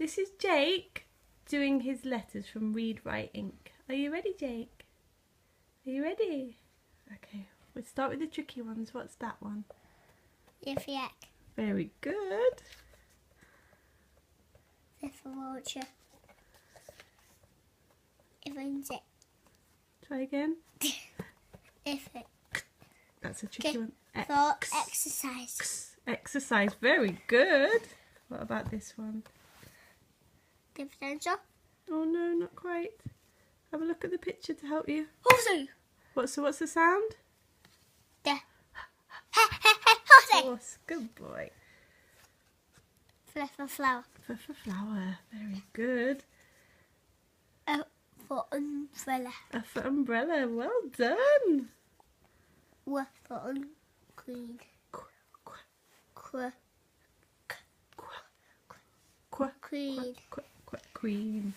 This is Jake doing his letters from Read Write Ink. Are you ready, Jake? Are you ready? Okay, we'll start with the tricky ones. What's that one? Yak. Very good. F for vulture. If insect. Try again. If it. That's a tricky one. For exercise. Exercise. Very good. What about this one? Differential. Oh no, not quite. Have a look at the picture to help you. Horsey. What's the sound? Horsey. Horse. Good boy. F for flower. F for flower. Very good. For umbrella. F for umbrella. Well done. W for unclean. Queen. Queen.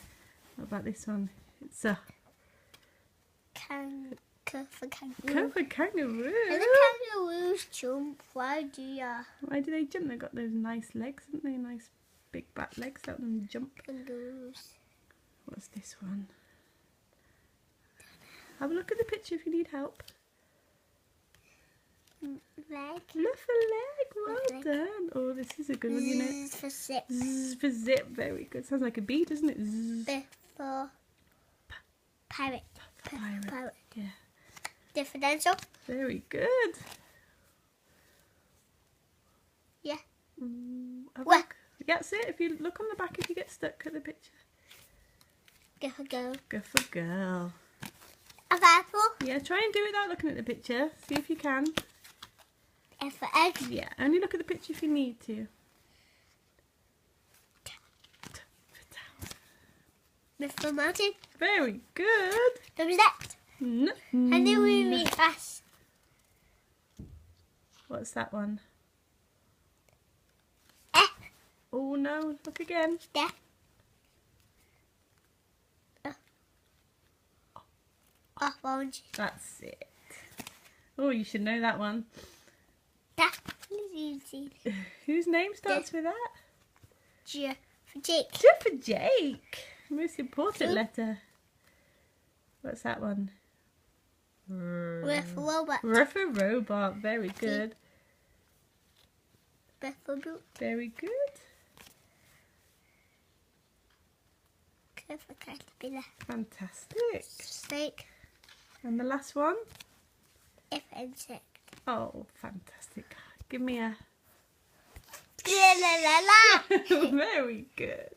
What about this one? It's a K for kangaroo. K for kangaroo. And the kangaroos jump. Why do they jump? They've got those nice legs, haven't they? Nice big back legs that let them jump. kangaroos? What's this one? Have a look at the picture if you need help. Leg. Look for leg. Well done. Oh, this is a good one, you know. Z for zip. Z for zip. Very good. Sounds like a bee, doesn't it? Z. B for pirate. Pirate. Yeah. Differential. Very good. Yeah. Have a Where? look. That's it. If you look on the back, if you get stuck at the picture. Go for girl. Go for girl. F for apple. Yeah, try and do it without looking at the picture. See if you can. F for egg. Yeah, only look at the picture if you need to. M for mountain. Very good. W that. No. I knew we were really fast. What's that one? F. Oh no, look again. Yeah. Orange. That's it. Oh, you should know that one. That is easy. Whose name starts with that? J for Jake. J for Jake. Most important letter. What's that one? R for robot. R for robot. Very good. B for boot. Very good. K for caterpillar. Fantastic. Snake. And the last one? F for insect. Oh, fantastic. Give me a... La la la la. Very good.